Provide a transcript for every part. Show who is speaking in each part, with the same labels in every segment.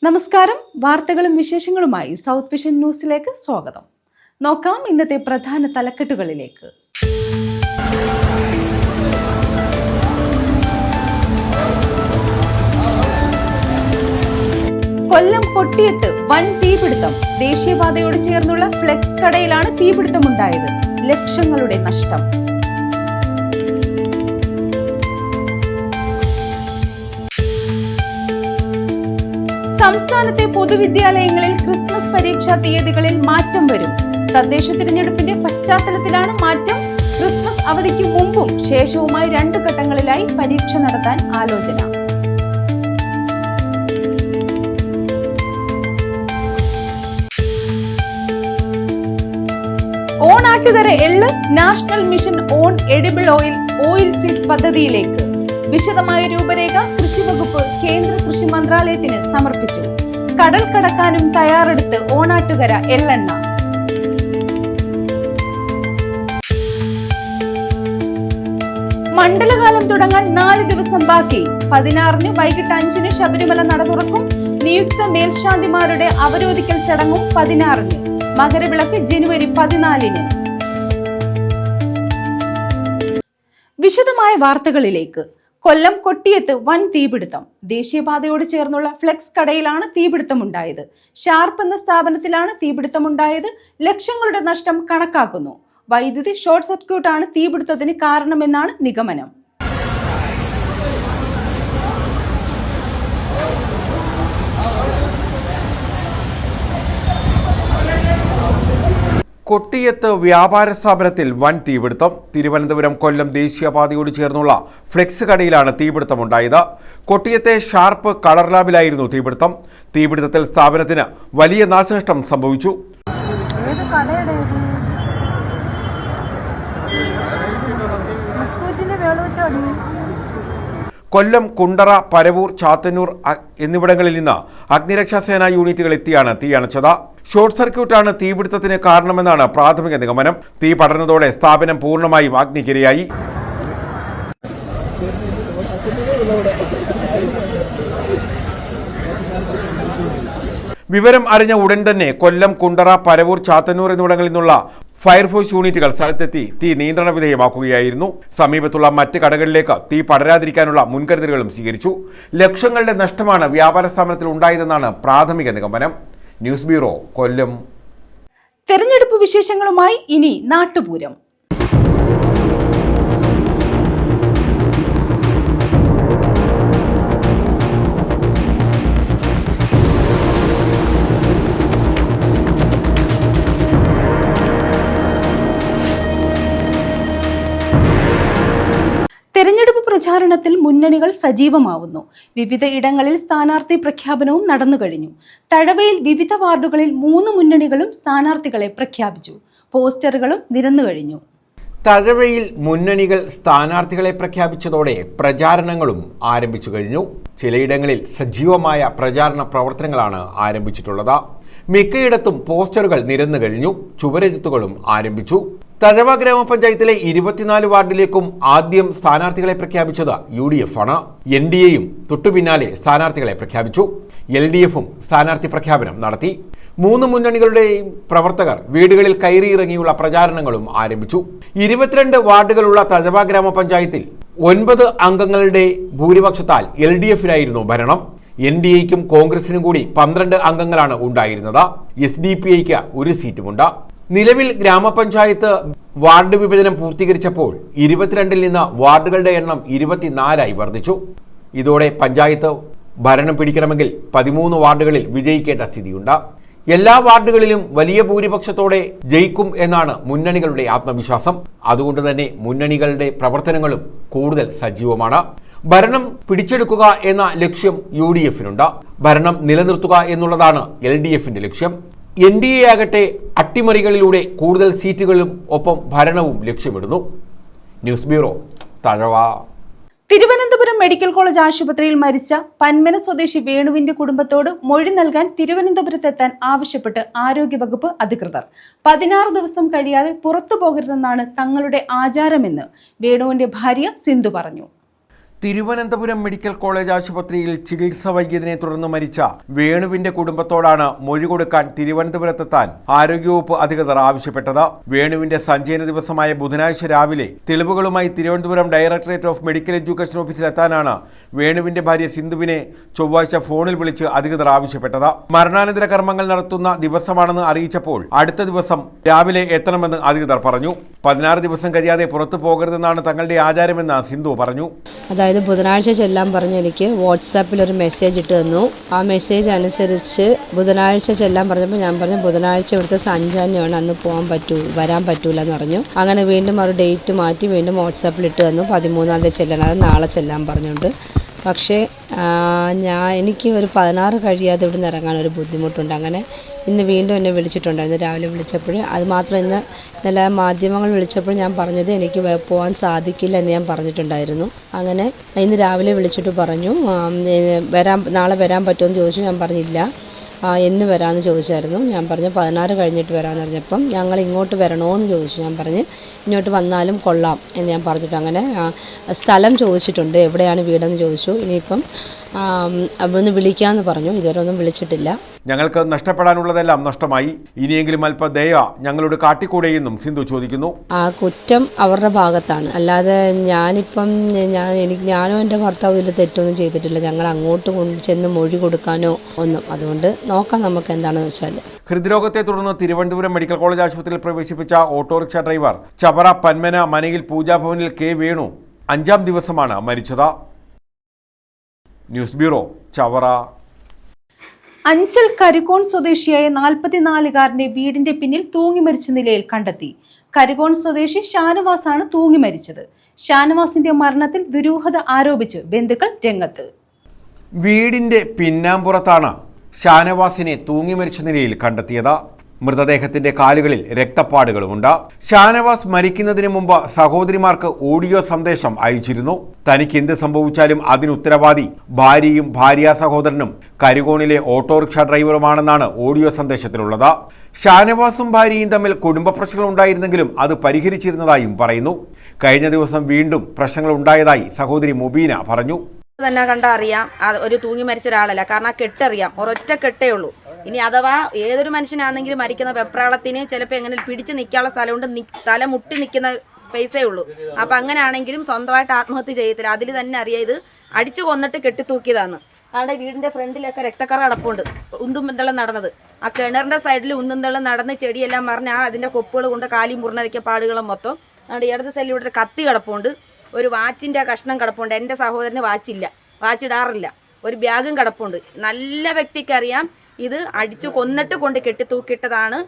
Speaker 1: നമസ്കാരം. വാർത്തകളും വിശേഷങ്ങളുമായി സൗത്ത് വിഷൻ ന്യൂസിലേക്ക് സ്വാഗതം. നോക്കാം ഇന്നത്തെ പ്രധാന തലക്കെട്ടുകളിലേക്ക്. കൊല്ലം കൊട്ടിയത്ത് വൻ തീപിടുത്തം. ദേശീയപാതയോട് ചേർന്നുള്ള ഫ്ലെക്സ് കടയിലാണ് തീപിടുത്തമുണ്ടായത്. ലക്ഷങ്ങളുടെ നഷ്ടം. സംസ്ഥാനത്തെ പൊതുവിദ്യാലയങ്ങളിൽ ക്രിസ്മസ് പരീക്ഷാ തീയതികളിൽ മാറ്റം വരും. തദ്ദേശ തിരഞ്ഞെടുപ്പിന്റെ പശ്ചാത്തലത്തിലാണ് മാറ്റം. ക്രിസ്മസ് അവധിക്ക് മുമ്പും ശേഷവുമായി 2 ഘട്ടങ്ങളിലായി പരീക്ഷ നടത്താൻ ആലോചന. ഓണാട്ടുകര എള്ള് national mission on edible oil seed പദ്ധതിയിലേക്ക് വിശദമായ രൂപരേഖ കൃഷിവകുപ്പ് കേന്ദ്ര കൃഷി മന്ത്രാലയത്തിന് സമർപ്പിച്ചു. കടൽ കടക്കാനും തയ്യാറെടുത്ത് ഓണാട്ടുകര എള്ളെണ്ണ. മണ്ഡലകാലം തുടങ്ങാൻ 4 ദിവസം ബാക്കി. 16-ന് വൈകിട്ട് 5-ന് ശബരിമല നട തുറക്കും. നിയുക്ത മേൽശാന്തിമാരുടെ അവരോധിക്കൽ ചടങ്ങും 16-ന്. മകരവിളക്ക് ജനുവരി 14-ന്. വിശദമായ വാർത്തകളിലേക്ക്. കൊല്ലം കൊട്ടിയത്ത് വൻ തീപിടുത്തം. ദേശീയപാതയോട് ചേർന്നുള്ള ഫ്ലെക്സ് കടയിലാണ് തീപിടുത്തമുണ്ടായത്. ഷാർപ്പ് എന്ന സ്ഥാപനത്തിലാണ് തീപിടുത്തമുണ്ടായത്. ലക്ഷങ്ങളുടെ നഷ്ടം കണക്കാക്കുന്നു. വൈദ്യുതി ഷോർട്ട് സർക്യൂട്ടാണ് തീപിടുത്തത്തിന് കാരണമെന്നാണ് നിഗമനം.
Speaker 2: കൊട്ടിയത്ത് വ്യാപാര സ്ഥാപനത്തിൽ വൻ തീപിടുത്തം. തിരുവനന്തപുരം കൊല്ലം ദേശീയപാതയോട് ചേർന്നുള്ള ഫ്ലെക്സ് കടയിലാണ് തീപിടുത്തമുണ്ടായത്. കൊട്ടിയത്തെ ഷാർപ്പ് കളർ ലാബിലായിരുന്നു തീപിടുത്തം. തീപിടുത്തത്തിൽ സ്ഥാപനത്തിന് വലിയ നാശനഷ്ടം സംഭവിച്ചു. കൊല്ലം, കുണ്ടറ, പരവൂർ, ചാത്തന്നൂർ എന്നിവിടങ്ങളിൽ നിന്ന് അഗ്നിരക്ഷാസേനാ യൂണിറ്റുകൾ എത്തിയാണ് തീ അണച്ചത്. ഷോർട്ട് സർക്യൂട്ടാണ് തീപിടുത്തത്തിന് കാരണമെന്നാണ് പ്രാഥമിക നിഗമനം. തീ പടർന്നതോടെ സ്ഥാപനം പൂർണ്ണമായും അഗ്നിക്കിരയായി. വിവരം അറിഞ്ഞ ഉടൻ തന്നെ കൊല്ലം, കുണ്ടറ, പരവൂർ, ചാത്തന്നൂർ എന്നിവിടങ്ങളിൽ നിന്നുള്ള ഫയർഫോഴ്സ് യൂണിറ്റുകൾ സ്ഥലത്തെത്തി തീ നിയന്ത്രണ വിധേയമാക്കുകയായിരുന്നു. സമീപത്തുള്ള മറ്റ് കടകളിലേക്ക് തീ പടരാതിരിക്കാനുള്ള മുൻകരുതലുകളും സ്വീകരിച്ചു. ലക്ഷങ്ങളുടെ നഷ്ടമാണ് വ്യാപാര സ്ഥാപനത്തിൽ ഉണ്ടായതെന്നാണ് പ്രാഥമിക നിഗമനം. ന്യൂസ് ബ്യൂറോ, കൊല്ലം.
Speaker 1: തെരഞ്ഞെടുപ്പ് വിശേഷങ്ങളുമായി ഇനി നാട്ടുപൂരം. തെരഞ്ഞെടുപ്പ് പ്രചാരണത്തിൽ മുന്നണികൾ സജീവമാവുന്നു. വിവിധ ഇടങ്ങളിൽ സ്ഥാനാർത്ഥി പ്രഖ്യാപനവും നടന്നു കഴിഞ്ഞു. തഴവയിൽ വിവിധ വാർഡുകളിൽ 3 മുന്നണികളും സ്ഥാനാർത്ഥികളെ പ്രഖ്യാപിച്ചു. പോസ്റ്ററുകളും നിരന്നു കഴിഞ്ഞു.
Speaker 2: തഴവയിൽ മുന്നണികൾ സ്ഥാനാർത്ഥികളെ പ്രഖ്യാപിച്ചതോടെ പ്രചാരണങ്ങളും ആരംഭിച്ചു കഴിഞ്ഞു. ചിലയിടങ്ങളിൽ സജീവമായ പ്രചാരണ പ്രവർത്തനങ്ങളാണ് ആരംഭിച്ചിട്ടുള്ളത്. മിക്കയിടത്തും പോസ്റ്ററുകൾ നിരന്നു കഴിഞ്ഞു. ചുവരെഴുത്തുകളും ആരംഭിച്ചു. തഴവ ഗ്രാമപഞ്ചായത്തിലെ 24 വാർഡിലേക്കും ആദ്യം സ്ഥാനാർത്ഥികളെ പ്രഖ്യാപിച്ചത് UDF ആണ്. NDAയും തൊട്ടുപിന്നാലെ സ്ഥാനാർത്ഥികളെ പ്രഖ്യാപിച്ചു. LDFും സ്ഥാനാർത്ഥി പ്രഖ്യാപനം നടത്തി. 3 മുന്നണികളുടെയും പ്രവർത്തകർ വീടുകളിൽ കയറിയിറങ്ങിയുള്ള പ്രചാരണങ്ങളും ആരംഭിച്ചു. 22 വാർഡുകളുള്ള തഴവ ഗ്രാമപഞ്ചായത്തിൽ 9 അംഗങ്ങളുടെ ഭൂരിപക്ഷത്താൽ LDFിനായിരുന്നു ഭരണം. NDAയ്ക്കും കോൺഗ്രസിനും കൂടി 12 അംഗങ്ങളാണ് ഉണ്ടായിരുന്നത്. SDPIക്ക് 1 സീറ്റുമുണ്ട്. നിലവിൽ ഗ്രാമപഞ്ചായത്ത് വാർഡ് വിഭജനം പൂർത്തീകരിച്ചപ്പോൾ 22-ൽ നിന്ന് വാർഡുകളുടെ എണ്ണം 24 വർദ്ധിച്ചു. ഇതോടെ പഞ്ചായത്ത് ഭരണം പിടിക്കണമെങ്കിൽ 13 വാർഡുകളിൽ വിജയിക്കേണ്ട സ്ഥിതിയുണ്ട്. എല്ലാ വാർഡുകളിലും വലിയ ഭൂരിപക്ഷത്തോടെ ജയിക്കും എന്നാണ് മുന്നണികളുടെ ആത്മവിശ്വാസം. അതുകൊണ്ട് തന്നെ മുന്നണികളുടെ പ്രവർത്തനങ്ങളും കൂടുതൽ സജീവമാണ്. ഭരണം പിടിച്ചെടുക്കുക എന്ന ലക്ഷ്യം UDFിനുണ്ട്. ഭരണം നിലനിർത്തുക എന്നുള്ളതാണ് LDFിന്റെ ലക്ഷ്യം. NDA ആകട്ടെ അട്ടിമറികളിലൂടെ കൂടുതൽ സീറ്റുകളും ഒപ്പം ഭരണവും ലക്ഷ്യമിടുന്നു. News bureau, Thazhava.
Speaker 1: Thiruvananthapuram medical college ആശുപത്രിയിൽ മരിച്ച പന്മന സ്വദേശി വേണുവിന്റെ കുടുംബത്തോട് മൊഴി നൽകാൻ തിരുവനന്തപുരത്തെത്താൻ ആവശ്യപ്പെട്ട് ആരോഗ്യവകുപ്പ് അധികൃതർ 16 ദിവസം കഴിയാതെ പുറത്തു പോകരുതെന്നാണ് തങ്ങളുടെ ആചാരമെന്ന് വേണുവിന്റെ ഭാര്യ സിന്ധു പറഞ്ഞു.
Speaker 2: തിരുവനന്തപുരം മെഡിക്കൽ കോളേജ് ആശുപത്രിയിൽ ചികിത്സ വൈകിയതിനെ തുടർന്ന് മരിച്ച വേണുവിന്റെ കുടുംബത്തോടാണ് മൊഴി കൊടുക്കാൻ തിരുവനന്തപുരത്തെത്താൻ ആരോഗ്യവകുപ്പ് അധികൃതർ ആവശ്യപ്പെട്ടത്. വേണുവിന്റെ സഞ്ചയന ദിവസമായ ബുധനാഴ്ച രാവിലെ തെളിവുകളുമായി Thiruvananthapuram directorate of medical education ഓഫീസിലെത്താനാണ് വേണുവിന്റെ ഭാര്യ സിന്ധുവിനെ ചൊവ്വാഴ്ച ഫോണിൽ വിളിച്ച് അധികൃതർ ആവശ്യപ്പെട്ടത്. മരണാനന്തര കർമ്മങ്ങൾ നടത്തുന്ന ദിവസമാണെന്ന് അറിയിച്ചപ്പോൾ അടുത്ത ദിവസം രാവിലെ എത്തണമെന്ന് അധികൃതർ പറഞ്ഞു. 16 ദിവസം കഴിയാതെ പുറത്തു പോകരുതെന്നാണ് തങ്ങളുടെ ആചാരമെന്ന് സിന്ധു പറഞ്ഞു.
Speaker 3: അതായത് ബുധനാഴ്ച ചെല്ലാൻ പറഞ്ഞ് എനിക്ക് വാട്സാപ്പിൽ ഒരു മെസ്സേജ് ഇട്ട് തന്നു. ആ മെസ്സേജ് അനുസരിച്ച് ബുധനാഴ്ച ചെല്ലാൻ പറഞ്ഞപ്പോൾ ഞാൻ പറഞ്ഞു ബുധനാഴ്ച ഇവിടുത്തെ സഞ്ചാരമാണ്, അന്ന് വരാൻ പറ്റൂല എന്ന് പറഞ്ഞു. അങ്ങനെ വീണ്ടും ഒരു ഡേറ്റ് മാറ്റി വീണ്ടും വാട്സാപ്പിൽ ഇട്ട് തന്നു 13-ാം തീയതി ചെല്ലാൻ, അത് നാളെ ചെല്ലാൻ പറഞ്ഞുകൊണ്ട്. പക്ഷേ എനിക്ക് ഒരു 16 കഴിയാതെ ഇവിടെ നിന്ന് ഇറങ്ങാൻ ഒരു ബുദ്ധിമുട്ടുണ്ട്. അങ്ങനെ ഇന്ന് വീണ്ടും എന്നെ വിളിച്ചിട്ടുണ്ടായിരുന്നു. രാവിലെ വിളിച്ചപ്പോൾ അത് മാത്രം ഇന്നലെ മാധ്യമങ്ങൾ വിളിച്ചപ്പോൾ ഞാൻ പറഞ്ഞത് എനിക്ക് പോകാൻ സാധിക്കില്ല എന്ന് ഞാൻ പറഞ്ഞിട്ടുണ്ടായിരുന്നു. അങ്ങനെ ഇന്ന് രാവിലെ വിളിച്ചിട്ട് പറഞ്ഞു നാളെ വരാൻ പറ്റുമെന്ന് ചോദിച്ചു. ഞാൻ പറഞ്ഞില്ല, എന്ന് വരാമെന്ന് ചോദിച്ചായിരുന്നു. ഞാൻ പറഞ്ഞു 16 കഴിഞ്ഞിട്ട് വരാമെന്ന് പറഞ്ഞപ്പം ഞങ്ങൾ ഇങ്ങോട്ട് വരണമോ എന്ന് ചോദിച്ചു. ഞാൻ പറഞ്ഞ് ഇങ്ങോട്ട് വന്നാലും കൊള്ളാം എന്ന് ഞാൻ പറഞ്ഞിട്ട് അങ്ങനെ സ്ഥലം ചോദിച്ചിട്ടുണ്ട്, എവിടെയാണ് വീടെന്ന് ചോദിച്ചു. ഇനിയിപ്പം ഒന്ന് വിളിക്കാമെന്ന് പറഞ്ഞു. ഇതുവരെ ഒന്നും വിളിച്ചിട്ടില്ല.
Speaker 2: ഞങ്ങൾക്ക് നഷ്ടപ്പെടാനുള്ളതെല്ലാം നഷ്ടമായി, ഇനിയെങ്കിലും അല്പ ദയ ഞങ്ങളോട് കാട്ടിക്കൂടെയെന്നും സിന്ധു ചോദിക്കുന്നു.
Speaker 3: ആ കുറ്റം അവരുടെ ഭാഗത്താണ്, അല്ലാതെ ഞാനോ എൻ്റെ ഭർത്താവ് ഇതിൽ തെറ്റൊന്നും ചെയ്തിട്ടില്ല. ഞങ്ങൾ അങ്ങോട്ട് ചെന്ന് മൊഴി കൊടുക്കാനോ ഒന്നും. അതുകൊണ്ട് നോക്കാം നമുക്ക് എന്താണെന്ന് വെച്ചാൽ.
Speaker 2: ഹൃദ്രോഗത്തെ തുടർന്ന് തിരുവനന്തപുരം മെഡിക്കൽ കോളേജ് ആശുപത്രിയിൽ പ്രവേശിപ്പിച്ച ഓട്ടോറിക്ഷ ഡ്രൈവർ ചവറ പന്മന മനയിൽ പൂജാഭവനിൽ കെ വേണു 5-ാം ദിവസമാണ് മരിച്ചത്. News bureau, Chavara.
Speaker 1: അഞ്ചൽ കരികോൺ സ്വദേശിയായ 44-കാരന്റെ വീടിന്റെ പിന്നിൽ തൂങ്ങി മരിച്ച നിലയിൽ കണ്ടെത്തി. കരികോൺ സ്വദേശി ഷാനവാസാണ് തൂങ്ങി മരിച്ചത്. ഷാനവാസിന്റെ മരണത്തിൽ ദുരൂഹത ആരോപിച്ച് ബന്ധുക്കൾ രംഗത്ത്.
Speaker 2: വീടിന്റെ പിന്നാമ്പുറത്താണ് ഷാനവാസിനെ തൂങ്ങി മരിച്ച നിലയിൽ കണ്ടെത്തിയത്. മൃതദേഹത്തിന്റെ കാലുകളിൽ രക്തപ്പാടുകളുമുണ്ട്. ഷാനവാസ് മരിക്കുന്നതിന് മുമ്പ് സഹോദരിമാർക്ക് ഓഡിയോ സന്ദേശം അയച്ചിരുന്നു. തനിക്ക് എന്ത് സംഭവിച്ചാലും അതിന് ഉത്തരവാദി ഭാര്യയും ഭാര്യാ സഹോദരനും കരികോണിലെ ഓട്ടോറിക്ഷ ഡ്രൈവറുമാണെന്നാണ് ഓഡിയോ സന്ദേശത്തിലുള്ളത്. ഷാനവാസും ഭാര്യയും തമ്മിൽ കുടുംബ പ്രശ്നങ്ങൾ ഉണ്ടായിരുന്നെങ്കിലും അത് പരിഹരിച്ചിരുന്നതായും പറയുന്നു. കഴിഞ്ഞ ദിവസം വീണ്ടും പ്രശ്നങ്ങൾ ഉണ്ടായതായി സഹോദരി മുബീന പറഞ്ഞു.
Speaker 4: തന്നെ കണ്ടാൽ അറിയാം ഒരു തൂങ്ങി മരിച്ച ഒരാളല്ല, കാരണം ആ കെട്ടറിയാം, ഒരൊറ്റ കെട്ടേ ഉള്ളൂ. ഇനി അഥവാ ഏതൊരു മനുഷ്യനാണെങ്കിലും മരിക്കുന്ന വെപ്രാളത്തിന് ചിലപ്പോൾ എങ്ങനെ പിടിച്ച് നിൽക്കാനുള്ള സ്ഥലമുണ്ട്, തല മുട്ടി നിൽക്കുന്ന സ്പേസേ ഉള്ളൂ. അപ്പം അങ്ങനെയാണെങ്കിലും സ്വന്തമായിട്ട് ആത്മഹത്യ ചെയ്യത്തില്ല. അതിൽ തന്നെ അറിയാം ഇത് അടിച്ചു കൊന്നിട്ട് കെട്ടിത്തൂക്കിയതാണ്. അവിടെ വീടിന്റെ ഫ്രണ്ടിലൊക്കെ രക്തക്കറ അടപ്പുണ്ട്. ഉന്തുംതള്ളം നടന്നത് ആ കിണറിന്റെ സൈഡിൽ ഉന്തുംതള്ളം നടന്ന് ചെടിയെല്ലാം മറിഞ്ഞ് അതിന്റെ കൊപ്പുകൾ കൊണ്ട് കാലിയും മുറിഞ്ഞതൊക്കെ പാടുകളും മൊത്തം. അവിടെ ഇടത് സൈഡിൽ ഇവിടെ ഒരു കത്തി കിടപ്പുണ്ട്, ഒരു വാച്ചിന്റെ കഷ്ണം കിടപ്പുണ്ട്. എൻ്റെ സഹോദരന് വാച്ചില്ല, വാച്ചിടാറില്ല. ഒരു ബാഗും കിടപ്പുണ്ട്. നല്ല വ്യക്തിക്കറിയാം ഇത് അടിച്ചു കൊന്നിട്ട് കൊണ്ട് കെട്ടിത്തൂക്കിയിട്ടതാണ്.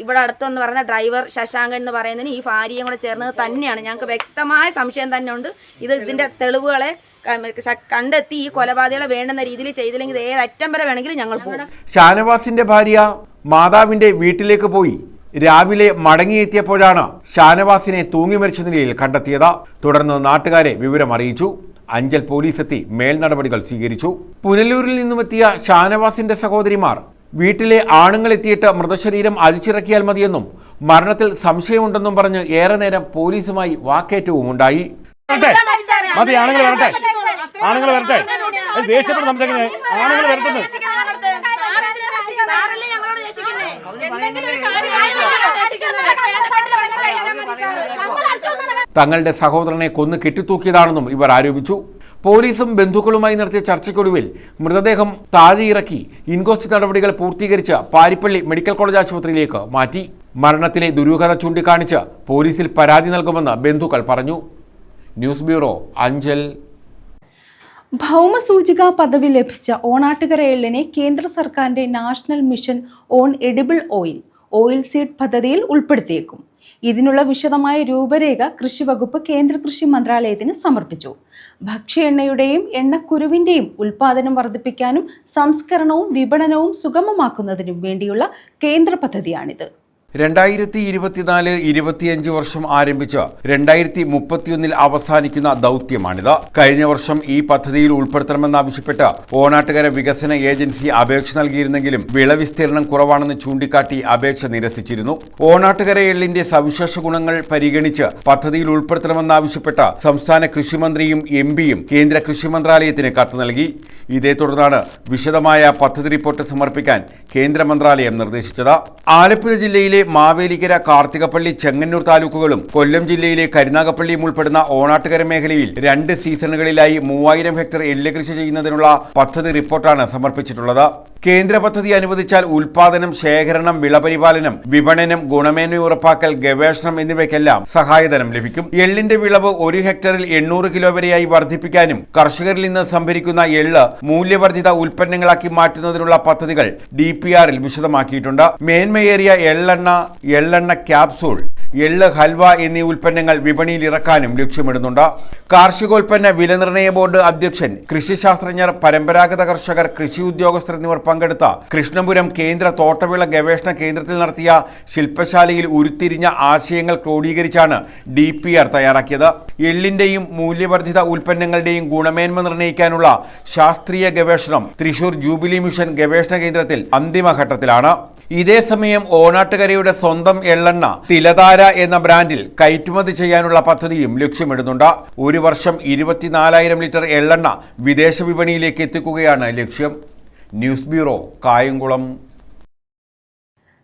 Speaker 4: ഇവിടെ അടുത്തെന്ന് പറഞ്ഞ ഡ്രൈവർ ശശാങ്കൻ എന്ന് പറയുന്നതിന് ഈ ഭാര്യയും കൂടെ ചേർന്നത് തന്നെയാണ്. ഞങ്ങൾക്ക് വ്യക്തമായ സംശയം തന്നെ ഉണ്ട്. ഇതിന്റെ തെളിവുകളെ കണ്ടെത്തി ഈ കൊലപാതകളെ വേണ്ടുന്ന രീതിയിൽ ചെയ്തില്ലെങ്കിൽ ഏത് അറ്റം വരെ വേണമെങ്കിലും ഞങ്ങൾ പോകും.
Speaker 2: ഷാനവാസിന്റെ ഭാര്യ മാതാവിന്റെ വീട്ടിലേക്ക് പോയി രാവിലെ മടങ്ങിയെത്തിയപ്പോഴാണ് ഷാനവാസിനെ തൂങ്ങി മരിച്ച നിലയിൽ കണ്ടെത്തിയത്. തുടർന്ന് നാട്ടുകാരെ വിവരം അറിയിച്ചു. അഞ്ചൽ പോലീസ് എത്തി മേൽ നടപടികൾ സ്വീകരിച്ചു. പുനലൂരിൽ നിന്നുമെത്തിയ ഷാനവാസിന്റെ സഹോദരിമാർ വീട്ടിലെ ആണുങ്ങൾ എത്തിയിട്ട് മൃതശരീരം അഴിച്ചിറക്കിയാൽ മതിയെന്നും മരണത്തിൽ സംശയമുണ്ടെന്നും പറഞ്ഞ് ഏറെ നേരം പോലീസുമായി വാക്കേറ്റവും ഉണ്ടായി. തങ്ങളുടെ സഹോദരനെ കൊന്നു കെട്ടിത്തൂക്കിയതാണെന്നും ഇവർ ആരോപിച്ചു. പോലീസും ബന്ധുക്കളുമായി നടത്തിയ ചർച്ചയ്ക്കൊടുവിൽ മൃതദേഹം താഴെയിറക്കി ഇൻക്വസ്റ്റ് നടപടികൾ പൂർത്തീകരിച്ച് പാരിപ്പള്ളി മെഡിക്കൽ കോളേജ് ആശുപത്രിയിലേക്ക് മാറ്റി. മരണത്തിലെ ദുരൂഹത ചൂണ്ടിക്കാണിച്ച് പോലീസിൽ പരാതി നൽകുമെന്ന് ബന്ധുക്കൾ പറഞ്ഞു. News bureau, Anchal.
Speaker 1: ഭൗമസൂചിക പദവി ലഭിച്ച ഓണാട്ടുകര എള്ളിനെ കേന്ദ്ര സർക്കാരിന്റെ national mission on edible oil seed പദ്ധതിയിൽ ഉൾപ്പെടുത്തിയേക്കും. ഇതിനുള്ള വിശദമായ രൂപരേഖ കൃഷിവകുപ്പ് കേന്ദ്ര കൃഷി മന്ത്രാലയത്തിന് സമർപ്പിച്ചു. ഭക്ഷ്യ എണ്ണയുടെയും എണ്ണക്കുരുവിന്റെയും ഉൽപാദനം വർദ്ധിപ്പിക്കാനും സംസ്കരണവും വിപണനവും സുഗമമാക്കുന്നതിനും വേണ്ടിയുള്ള കേന്ദ്ര പദ്ധതിയാണിത്.
Speaker 2: 2024-25 വർഷം ആരംഭിച്ച് 2031 അവസാനിക്കുന്ന ദൗത്യമാണിത്. കഴിഞ്ഞ വർഷം ഈ പദ്ധതിയിൽ ഉൾപ്പെടുത്തണമെന്നാവശ്യപ്പെട്ട് ഓണാട്ടുകര വികസന ഏജൻസി അപേക്ഷ നൽകിയിരുന്നെങ്കിലും വിളവിസ്തീർണം കുറവാണെന്ന് ചൂണ്ടിക്കാട്ടി അപേക്ഷ നിരസിച്ചിരുന്നു. ഓണാട്ടുകര എള്ളിന്റെ സവിശേഷ ഗുണങ്ങൾ പരിഗണിച്ച് പദ്ധതിയിൽ ഉൾപ്പെടുത്തണമെന്നാവശ്യപ്പെട്ട് സംസ്ഥാന കൃഷിമന്ത്രിയും എംപിയും കേന്ദ്ര കൃഷി മന്ത്രാലയത്തിന് കത്ത് നൽകി. ഇതേ തുടർന്നാണ് വിശദമായ പദ്ധതി റിപ്പോർട്ട് സമർപ്പിക്കാൻ കേന്ദ്ര മന്ത്രാലയം നിർദ്ദേശിച്ചത്. ആലപ്പുഴ ജില്ലയിലെ മാവേലിക്കര, കാർത്തികപ്പള്ളി, ചെങ്ങന്നൂർ താലൂക്കുകളും കൊല്ലം ജില്ലയിലെ കരുനാഗപ്പള്ളിയും ഉൾപ്പെടുന്ന ഓണാട്ടുകര മേഖലയിൽ 2 സീസണുകളിലായി 3000 ഹെക്ടർ എള്ള് കൃഷി ചെയ്യുന്നതിനുള്ള പദ്ധതി റിപ്പോർട്ടാണ് സമർപ്പിച്ചിട്ടുള്ളത്. കേന്ദ്ര പദ്ധതി അനുവദിച്ചാൽ ഉൽപാദനം, ശേഖരണം, വിളപരിപാലനം, വിപണനം, ഗുണമേന്മ ഉറപ്പാക്കൽ, ഗവേഷണം എന്നിവയ്ക്കെല്ലാം സഹായധനം ലഭിക്കും. എള്ളിന്റെ വിളവ് 1 ഹെക്ടറിൽ 800 കിലോ വരെയായി വർദ്ധിപ്പിക്കാനും കർഷകരിൽ നിന്ന് സംഭരിക്കുന്ന എള്ള് മൂല്യവർദ്ധിത ഉൽപ്പന്നങ്ങളാക്കി മാറ്റുന്നതിനുള്ള പദ്ധതികൾ DPR-ൽ വിശദമാക്കിയിട്ടുണ്ട്. മേന്മയേറിയ എള്ളെണ്ണ ക്യാപ്സൂൾ, എള്ള് ഹൽവ എന്നീ ഉൽപ്പന്നങ്ങൾ വിപണിയിൽ ഇറക്കാനും ലക്ഷ്യമിടുന്നുണ്ട്. കാർഷികോൽപ്പന്ന വിലനിർണ്ണയ ബോർഡ് അധ്യക്ഷൻ, കൃഷിശാസ്ത്രജ്ഞർ, പരമ്പരാഗത കർഷകർ, കൃഷി ഉദ്യോഗസ്ഥർ എന്നിവർ പങ്കെടുത്ത കൃഷ്ണപുരം കേന്ദ്ര തോട്ടവിള ഗവേഷണ കേന്ദ്രത്തിൽ നടത്തിയ ശില്പശാലയിൽ ഉരുത്തിരിഞ്ഞ ആശയങ്ങൾ ക്രോഡീകരിച്ചാണ് DPR തയ്യാറാക്കിയത്. എള്ളിന്റെയും മൂല്യവർദ്ധിത ഉൽപ്പന്നങ്ങളുടെയും ഗുണമേന്മ നിർണ്ണയിക്കാനുള്ള ശാസ്ത്രീയ ഗവേഷണം തൃശൂർ ജൂബിലി മിഷൻ ഗവേഷണ കേന്ദ്രത്തിൽ അന്തിമഘട്ടത്തിലാണ്. ഇതേസമയം ഓണാട്ടുകരയുടെ സ്വന്തം എള്ളെണ്ണ തിലധാര എന്ന ബ്രാൻഡിൽ കയറ്റുമതി ചെയ്യാനുള്ള പദ്ധതിയും ലക്ഷ്യമിടുന്നുണ്ട്. ഒരു വർഷം 24,000 ലിറ്റർ എള്ളെണ്ണ വിദേശ വിപണിയിലേക്ക് എത്തിക്കുകയാണ് ലക്ഷ്യം. News bureau, Kayamkulam.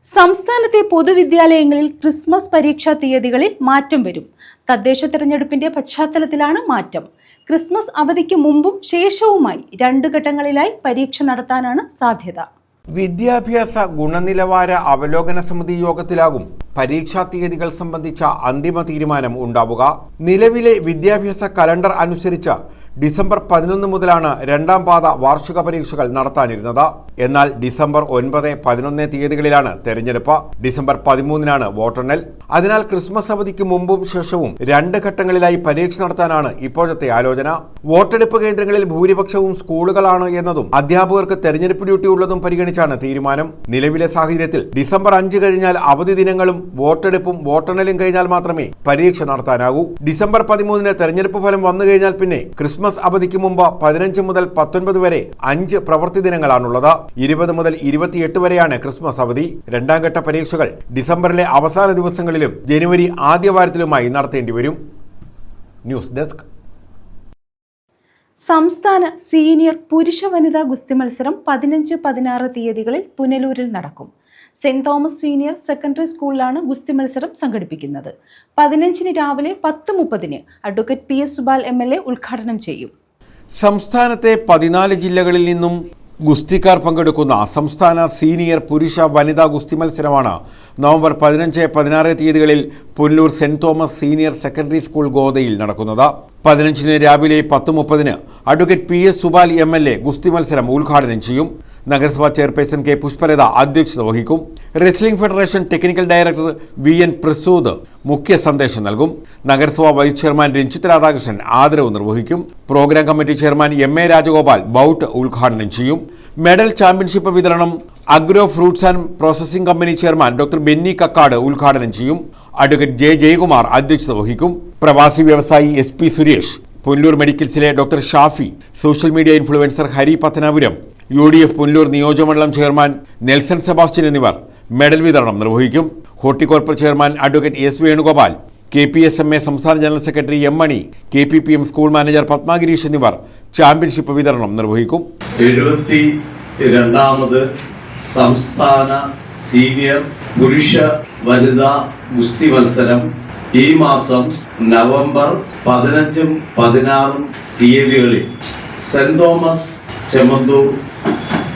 Speaker 1: സംസ്ഥാനത്തെ പൊതുവിദ്യാലയങ്ങളിൽ ക്രിസ്മസ് പരീക്ഷാ തീയതികളിൽ മാറ്റം വരും. തദ്ദേശ തെരഞ്ഞെടുപ്പിന്റെ പശ്ചാത്തലത്തിലാണ് മാറ്റം. ക്രിസ്മസ് അവധിക്ക് മുമ്പും ശേഷവുമായി 2 ഘട്ടങ്ങളിലായി പരീക്ഷ നടത്താനാണ് സാധ്യത.
Speaker 2: വിദ്യാഭ്യാസ ഗുണനിലവാര അവലോകന സമിതി യോഗത്തിലാകും പരീക്ഷാ തീയതികൾ സംബന്ധിച്ച അന്തിമ തീരുമാനം ഉണ്ടാവുക. നിലവിലെ വിദ്യാഭ്യാസ കലണ്ടർ അനുസരിച്ച് ഡിസംബർ 11 മുതലാണ് 2ാം പാദ വാർഷിക പരീക്ഷകൾ നടത്താനിരുന്നത്. എന്നാൽ ഡിസംബർ 9, 11 തീയതികളിലാണ് തെരഞ്ഞെടുപ്പ്. ഡിസംബർ 13-നാണ് വോട്ടെണ്ണൽ. അതിനാൽ ക്രിസ്മസ് അവധിക്ക് മുമ്പും ശേഷവും 2 ഘട്ടങ്ങളിലായി പരീക്ഷ നടത്താനാണ് ഇപ്പോഴത്തെ ആലോചന. വോട്ടെടുപ്പ് കേന്ദ്രങ്ങളിൽ ഭൂരിപക്ഷവും സ്കൂളുകളാണ് എന്നതും അധ്യാപകർക്ക് തെരഞ്ഞെടുപ്പ് ഡ്യൂട്ടി ഉള്ളതും പരിഗണിച്ചാണ് തീരുമാനം. നിലവിലെ സാഹചര്യത്തിൽ ഡിസംബർ 5 കഴിഞ്ഞാൽ അവധി ദിനങ്ങളും വോട്ടെടുപ്പും വോട്ടെണ്ണലും കഴിഞ്ഞാൽ മാത്രമേ പരീക്ഷ നടത്താനാകൂ. ഡിസംബർ 13-ന് തെരഞ്ഞെടുപ്പ് ഫലം വന്നു കഴിഞ്ഞാൽ പിന്നെ ക്രിസ്മസ് അവധിക്ക് മുമ്പ് 15 മുതൽ 19 വരെ 5 പ്രവൃത്തി ദിനങ്ങളാണുള്ളത്. 20 മുതൽ 28 വരെയാണ് ക്രിസ്മസ് അവധി. 2ാം ഘട്ട പരീക്ഷകൾ ഡിസംബറിലെ അവസാന ദിവസങ്ങളിലും ജനുവരി ആദ്യവാരത്തിലുമായി നടത്തേണ്ടി വരും. News desk.
Speaker 1: സംസ്ഥാന സീനിയർ പുരുഷ വനിതാ ഗുസ്തി മത്സരം 15, 16 തീയതികളിൽ പുനലൂരിൽ നടക്കും. സെന്റ് തോമസ് സീനിയർ സെക്കൻഡറി സ്കൂളിലാണ് ഗുസ്തി മത്സരം സംഘടിപ്പിക്കുന്നത്. 15-ന് രാവിലെ 10:30-ന് അഡ്വക്കേറ്റ് PS സുബാൽ MLA ഉദ്ഘാടനം ചെയ്യും.
Speaker 2: സംസ്ഥാനത്തെ 14 ജില്ലകളിൽ നിന്നും ഗുസ്തിക്കാർ പങ്കെടുക്കുന്ന സംസ്ഥാന സീനിയർ പുരുഷ വനിതാ ഗുസ്തി മത്സരമാണ് നവംബർ 15, 16 തീയതികളിൽ Punalur Saint Thomas senior secondary school ഗോദയിൽ നടക്കുന്നത്. 15-ന് രാവിലെ 10:30-ന് അഡ്വക്കേറ്റ് PS സുബാൽ MLA ഗുസ്തി മത്സരം ഉദ്ഘാടനം ചെയ്യും. നഗരസഭാ ചെയർപേഴ്സൺ K പുഷ്പലത അധ്യക്ഷത വഹിക്കും. Wrestling federation technical director VN Prasood മുഖ്യ സന്ദേശം നൽകും. നഗരസഭാ വൈസ് ചെയർമാൻ രഞ്ജിത്ത് രാധാകൃഷ്ണൻ ആദരവ് നിർവഹിക്കും. Program committee chairman MA Rajagopal ബൗട്ട് ഉദ്ഘാടനം ചെയ്യും. മെഡൽ ചാമ്പ്യൻഷിപ്പ് വിതരണം agro fruits and processing company chairman doctor Benny Kakkad ഉദ്ഘാടനം ചെയ്യും. അഡ്വക്കേറ്റ് J ജയകുമാർ അധ്യക്ഷത വഹിക്കും. പ്രവാസി വ്യവസായി SP സുരേഷ്, പുനലൂർ മെഡിക്കൽസിലെ doctor Shafi, social media influencer Hari Pathanapuram, UDF Punalur നിയോജകമണ്ഡലം ചെയർമാൻ നെൽസൺ സെബാസ്റ്റ്യൻ എന്നിവർ മെഡൽ വിതരണം നിർവഹിക്കും. Horticorp chairman advocate S Venugopal, KPSMA സംസ്ഥാന general secretary M Mani, KPPM school manager Padmagireesh എന്നിവർ ചാമ്പ്യൻഷിപ്പ് വിതരണം നിർവഹിക്കും.
Speaker 5: 72ാമത് സംസ്ഥാന സീനിയർ പുരുഷ വനിതാ ഗുസ്തി മത്സരം ഈ മാസം നവംബർ 15, 16 തീയതികളിൽ സെന്റ് തോമസ് ചെമ്മന്തൂർ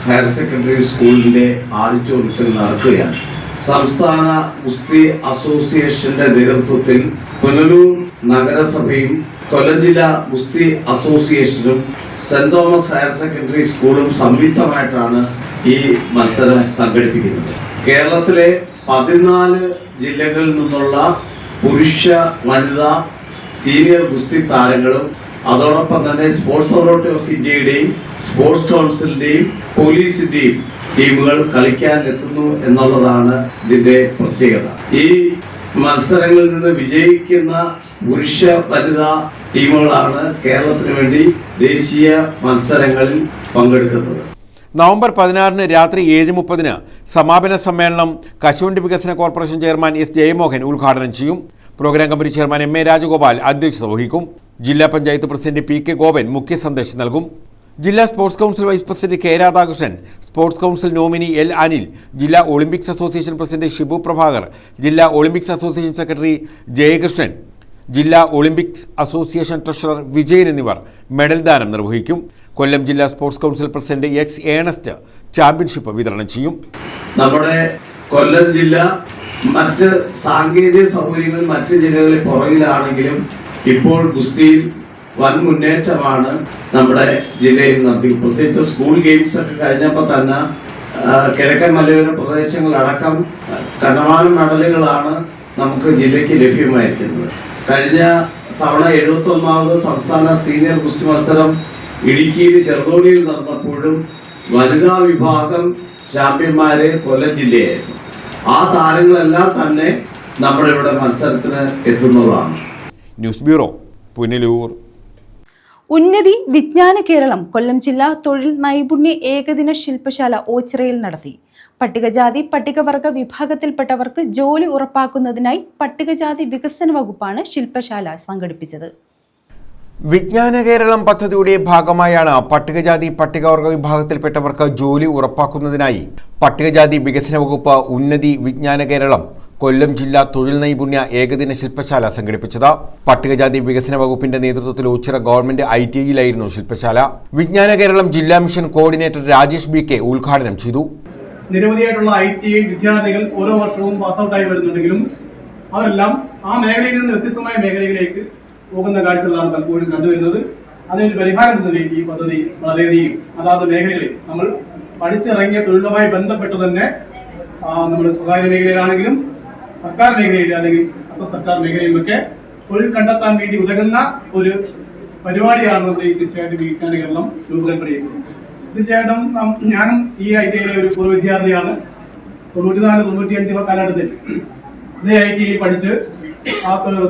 Speaker 5: ഹയർ സെക്കൻഡറി സ്കൂളിന്റെ ആഡിറ്റോറിയത്തിൽ നടക്കുകയാണ്. സംസ്ഥാന ഗുസ്തി അസോസിയേഷന്റെ നേതൃത്വത്തിൽ പുനലൂർ നഗരസഭയും കൊല്ലം ജില്ലാ ഗുസ്തി അസോസിയേഷനും സെന്റ് തോമസ് ഹയർ സെക്കൻഡറി സ്കൂളും സംയുക്തമായിട്ടാണ് ഈ മത്സരം സംഘടിപ്പിക്കുന്നത്. കേരളത്തിലെ 14 ജില്ലകളിൽ നിന്നുള്ള പുരുഷ വനിതാ സീനിയർ ഗുസ്തി താരങ്ങളും അതോടൊപ്പം തന്നെ സ്പോർട്സ് അതോറിറ്റി ഓഫ് ഇന്ത്യയുടെയും സ്പോർട്സ് കൗൺസിലിന്റെയും പോലീസിന്റെയും ടീമുകൾ കളിക്കാൻ എത്തുന്നു എന്നുള്ളതാണ് ഇതിന്റെ പ്രത്യേകത. ഈ മത്സരങ്ങളിൽ നിന്ന് വിജയിക്കുന്ന പുരുഷ വനിതാ ടീമുകളാണ് കേരളത്തിന് വേണ്ടി ദേശീയ മത്സരങ്ങളിൽ പങ്കെടുക്കുന്നത്.
Speaker 2: നവംബർ 16 രാത്രി 7:30 സമാപന സമ്മേളനം കശുവണ്ടി വികസന കോർപ്പറേഷൻ ചെയർമാൻ എസ് ജയമോഹൻ ഉദ്ഘാടനം ചെയ്യും. Programme committee chairman M A Rajagopal അധ്യക്ഷത വഹിക്കും. ജില്ലാ panchayat president P K Gopan മുഖ്യ സന്ദേശം നൽകും. ജില്ലാ sports council vice president K Radhakrishnan, sports council nominee L Anil, ജില്ലാ Olympics association president Shibu Prabhakar, ജില്ലാ ഒളിമ്പിക്സ് അസോസിയേഷൻ സെക്രട്ടറി ജയകൃഷ്ണൻ, ജില്ലാ ഒളിമ്പിക്സ് അസോസിയേഷൻ ട്രഷറർ വിജയൻ എന്നിവർ മെഡൽ ദാനം നിർവഹിക്കും. കൊല്ലം ജില്ലാ sports council president X Ernest championship വിതരണം ചെയ്യും.
Speaker 5: നമ്മുടെ കൊല്ലം ജില്ല മറ്റ് സാങ്കേതിക സൗകര്യങ്ങൾ മറ്റ് ജില്ലകളിൽ പുറകിലാണെങ്കിലും ഇപ്പോൾ ഗുസ്തിയിൽ വൻ മുന്നേറ്റമാണ് നമ്മുടെ ജില്ലയിൽ നടത്തി. പ്രത്യേകിച്ച് സ്കൂൾ ഗെയിംസ് ഒക്കെ കഴിഞ്ഞപ്പോൾ തന്നെ കിഴക്കൻ മലയോര പ്രദേശങ്ങളടക്കം കണ്ടമാനം മെഡലുകളാണ് നമുക്ക് ജില്ലയ്ക്ക് ലഭ്യമായിരിക്കുന്നത്. കഴിഞ്ഞ തവണ 71ാമത് സംസ്ഥാന സീനിയർ ഗുസ്തി മത്സരം ഇടുക്കിയിൽ ചെറുതോണിയിൽ നടന്നപ്പോഴും വനിതാ വിഭാഗം ചാമ്പ്യന്മാര് കൊല്ലം ജില്ലയായിരുന്നു. ആ താരങ്ങളെല്ലാം തന്നെ നമ്മുടെ ഇവിടെ മത്സരത്തിന് എത്തുന്നതാണ്.
Speaker 2: News bureau, Punalur.
Speaker 1: ഉന്നതി വിജ്ഞാന കേരളം കൊല്ലം ജില്ലാ തൊഴിൽ നൈപുണ്യ ഏകദിന ശില്പശാല ഓച്ചിറയിൽ നടത്തി. പട്ടികജാതി പട്ടികവർഗ വിഭാഗത്തിൽപ്പെട്ടവർക്ക് ജോലി ഉറപ്പാക്കുന്നതിനായി പട്ടികജാതി വികസന വകുപ്പാണ് ശില്പശാല സംഘടിപ്പിച്ചത്.
Speaker 2: വിജ്ഞാന കേരളം പദ്ധതിയുടെ ഭാഗമായാണ് പട്ടികജാതി പട്ടികവർഗ വിഭാഗത്തിൽപ്പെട്ടവർക്ക് ജോലി ഉറപ്പാക്കുന്നതിനായി പട്ടികജാതി വികസന വകുപ്പ് ഉന്നതി വിജ്ഞാന കേരളം കൊല്ലം ജില്ലാ തൊഴിൽ നൈപുണ്യ ഏകദിന ശില്പശാല സംഘടിപ്പിച്ചത്. പട്ടികജാതി വികസന വകുപ്പിന്റെ നേതൃത്വത്തിൽ ഓച്ചിറ ഗവൺമെന്റ് ITIയിലായിരുന്നു ശില്പശാല. വിജ്ഞാന കേരളം ജില്ലാ മിഷൻ കോർഡിനേറ്റർ രാജേഷ് BK ഉദ്ഘാടനം ചെയ്തു.
Speaker 6: നിരവധിയായിട്ടുള്ള ITI വിദ്യാർത്ഥികൾ ഓരോ വർഷവും പാസ് ഔട്ടായി വരുന്നുണ്ടെങ്കിലും അവരെല്ലാം ആ മേഖലയിൽ നിന്ന് വ്യത്യസ്തമായ മേഖലയിലേക്ക് പോകുന്ന കാഴ്ചകളാണ് പലപ്പോഴും കണ്ടുവരുന്നത്. അതിനൊരു പരിഹാരം എന്ന നിലയിൽ ഈ പദ്ധതി വളരെയധികം അതാത് മേഖലകളിൽ നമ്മൾ പഠിച്ചിറങ്ങിയ തൊഴിലുമായി ബന്ധപ്പെട്ട് തന്നെ നമ്മൾ സ്വകാര്യ മേഖലയിലാണെങ്കിലും സർക്കാർ മേഖലയിൽ അല്ലെങ്കിൽ സർക്കാർ മേഖലയിലുമൊക്കെ തൊഴിൽ കണ്ടെത്താൻ വേണ്ടി ഉതകുന്ന ഒരു പരിപാടിയാണ് നമ്മൾ തീർച്ചയായിട്ടും വിജ്ഞാന കേരളം രൂപകൽപ്പന ചെയ്യുന്നത്. തീർച്ചയായിട്ടും ഞാനും ഈ ITIയിലെ ഒരു പൂർവ്വ വിദ്യാർത്ഥിയാണ്. 94-95 കാലഘട്ടത്തിൽ ഇതേ ITIയിൽ പഠിച്ച്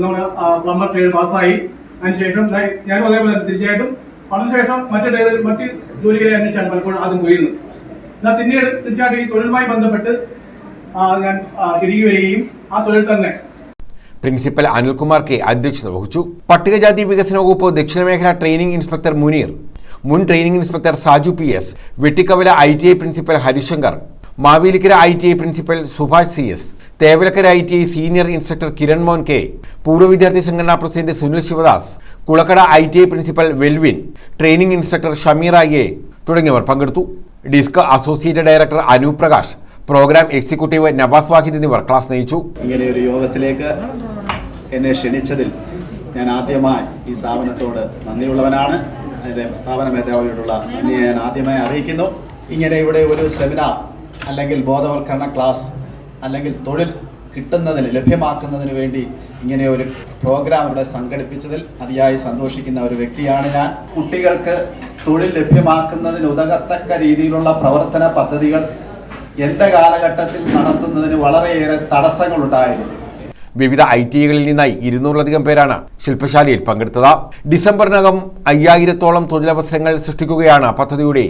Speaker 6: നമ്മുടെ പ്ലംബർ ട്രേഡ് പാസ്സായി. അതിനുശേഷം ഞാനും അതേപോലെ തീർച്ചയായിട്ടും അതിനുശേഷം മറ്റ് ജോലികളെ അന്വേഷിച്ചാണ് പലപ്പോഴും ആദ്യം പോയിരുന്നത്. എന്നാൽ പിന്നീട് തീർച്ചയായിട്ടും ഈ തൊഴിലുമായി ബന്ധപ്പെട്ട് ഞാൻ തിരികെ വരികയും ആ തൊഴിൽ തന്നെ
Speaker 2: പ്രിൻസിപ്പൽ അനിൽകുമാർ K അധ്യക്ഷത വഹിച്ചു. പട്ടികജാതി വികസന വകുപ്പ് ദക്ഷിണമേഖല ട്രെയിനിംഗ് ഇൻസ്പെക്ടർ മുനീർ, മുൻ training inspector Saju PS, Vettikkavala ITI principal Harishankar, Mavelikkara ITI principal Subhash CS, Thevalakkara ITI senior instructor Kiran Mon K, പൂർവ്വ വിദ്യാർത്ഥി സംഘടനാ president Sunil Sivadas, Kulakkada ITI principal Welvin, training instructor Shameera A തുടങ്ങിയവർ പങ്കെടുത്തു. DISC associate director Anoop Prakash, programme executive Navas Wahid എന്നിവർ ക്ലാസ് നയിച്ചു.
Speaker 7: ഇങ്ങനെയൊരു യോഗത്തിലേക്ക് എന്നെ ക്ഷണിച്ചതിൽ ഞാൻ ആദ്യമായി ഈ സ്ഥാപനത്തോട് നന്ദിയുള്ളവനാണ്. അതിൻ്റെ സ്ഥാപന മേധാവിയോടുള്ള നന്ദി ഞാൻ ആദ്യമായി അറിയിക്കുന്നു. ഇങ്ങനെ ഇവിടെ ഒരു സെമിനാർ അല്ലെങ്കിൽ ബോധവൽക്കരണ ക്ലാസ് അല്ലെങ്കിൽ തൊഴിൽ കിട്ടുന്നതിന് ലഭ്യമാക്കുന്നതിന് വേണ്ടി ഇങ്ങനെ ഒരു പ്രോഗ്രാം ഇവിടെ സംഘടിപ്പിച്ചതിൽ അതിയായി സന്തോഷിക്കുന്ന ഒരു വ്യക്തിയാണ് ഞാൻ. കുട്ടികൾക്ക് തൊഴിൽ ലഭ്യമാക്കുന്നതിന് ഉതകത്തക്ക രീതിയിലുള്ള പ്രവർത്തന പദ്ധതികൾ എൻ്റെ കാലഘട്ടത്തിൽ നടത്തുന്നതിന് വളരെയേറെ തടസ്സങ്ങളുണ്ടായിരുന്നു.
Speaker 2: വിവിധ ITIകളിൽ നിന്നായി 200-ലധികം പേരാണ് ശില്പശാലയിൽ പങ്കെടുത്തത്. ഡിസംബറിനകം 5000-ഓളം തൊഴിലവസരങ്ങൾ സൃഷ്ടിക്കുകയാണ് പദ്ധതിയുടെ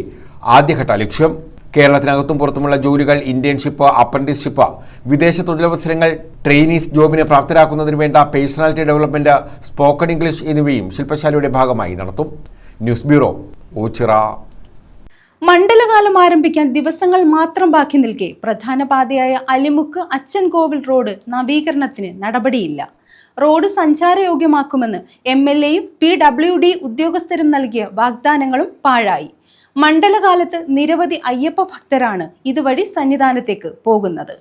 Speaker 2: ആദ്യഘട്ട ലക്ഷ്യം. കേരളത്തിനകത്തും പുറത്തുമുള്ള ജോലികൾ, ഇന്റേൺഷിപ്പ്, അപ്രന്റീസ്ഷിപ്പ്, വിദേശ തൊഴിലവസരങ്ങൾ, ട്രെയിനീസ് ജോബിന് പ്രാപ്തരാക്കുന്നതിന് വേണ്ട പേഴ്സണാലിറ്റി ഡെവലപ്മെന്റ്, സ്പോക്കൺ ഇംഗ്ലീഷ് എന്നിവയും ശില്പശാലയുടെ ഭാഗമായി നടത്തും. News bureau, Ochira.
Speaker 1: മണ്ഡലകാലം ആരംഭിക്കാൻ ദിവസങ്ങൾ മാത്രം ബാക്കി നിൽക്കെ പ്രധാന പാതയായ അലിമുക്ക് അച്ചൻകോവിൽ റോഡ് നവീകരണത്തിന് നടപടിയില്ല. റോഡ് സഞ്ചാരയോഗ്യമാക്കുമെന്ന് MLAയും PWD ഉദ്യോഗസ്ഥരും നൽകിയ വാഗ്ദാനങ്ങളും പാഴായി. മണ്ഡലകാലത്ത് നിരവധി അയ്യപ്പ ഭക്തരാണ് ഇതുവഴി സന്നിധാനത്തേക്ക് പോകുന്നത്.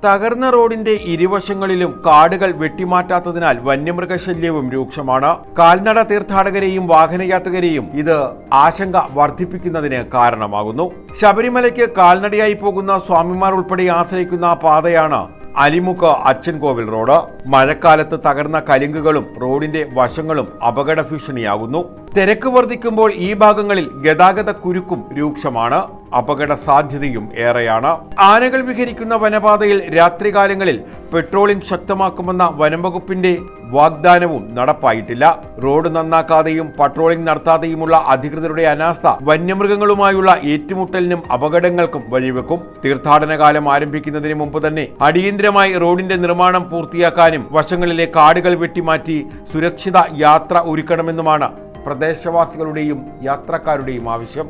Speaker 2: തകർന്ന റോഡിന്റെ ഇരുവശങ്ങളിലും കാടുകൾ വെട്ടിമാറ്റാത്തതിനാൽ വന്യമൃഗശല്യവും രൂക്ഷമാണ്. കാൽനട തീർത്ഥാടകരെയും വാഹനയാത്രികരെയും ഇത് ആശങ്ക വർദ്ധിപ്പിക്കുന്നതിന് കാരണമാകുന്നു. ശബരിമലയ്ക്ക് കാൽനടയായി പോകുന്ന സ്വാമിമാർ ഉൾപ്പെടെ ആശ്രയിക്കുന്ന പാതയാണ് അലിമുക്ക് അച്ചൻകോവിൽ റോഡ്. മഴക്കാലത്ത് തകർന്ന കലുങ്കുകളും റോഡിന്റെ വശങ്ങളും അപകട ഭീഷണിയാകുന്നു. തിരക്ക് വർദ്ധിക്കുമ്പോൾ ഈ ഭാഗങ്ങളിൽ ഗതാഗത കുരുക്കും രൂക്ഷമാണ്. അപകട സാധ്യതയും ഏറെയാണ്. ആനകൾ വിഹരിക്കുന്ന വനപാതയിൽ രാത്രികാലങ്ങളിൽ പെട്രോളിംഗ് ശക്തമാക്കുമെന്ന വനംവകുപ്പിന്റെ വാഗ്ദാനവും നടപ്പായിട്ടില്ല. റോഡ് നന്നാക്കാതെയും പട്രോളിംഗ് നടത്താതെയുമുള്ള അധികൃതരുടെ അനാസ്ഥ വന്യമൃഗങ്ങളുമായുള്ള ഏറ്റുമുട്ടലിനും അപകടങ്ങൾക്കും വഴിവെക്കും. തീർത്ഥാടന കാലം ആരംഭിക്കുന്നതിന് മുമ്പ് തന്നെ അടിയന്തരമായി റോഡിന്റെ നിർമ്മാണം പൂർത്തിയാക്കാനും വശങ്ങളിലെ കാടുകൾ വെട്ടിമാറ്റി സുരക്ഷിത യാത്ര ഒരുക്കണമെന്നുമാണ് പ്രദേശവാസികളുടെയും യാത്രക്കാരുടെയും ആവശ്യം.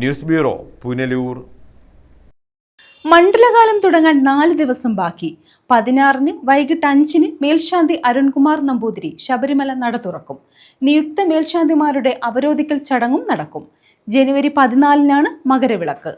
Speaker 2: News bureau, Punalur.
Speaker 1: മണ്ഡലകാലം തുടങ്ങാൻ 4 ദിവസം ബാക്കി. 16-ന് വൈകിട്ട് 5-ന് മേൽശാന്തി അരുൺകുമാർ നമ്പൂതിരി ശബരിമല നട തുറക്കും. നിയുക്ത മേൽശാന്തിമാരുടെ അവരോധിക്കൽ ചടങ്ങും നടക്കും. ജനുവരി 14-നാണ് മകരവിളക്ക്.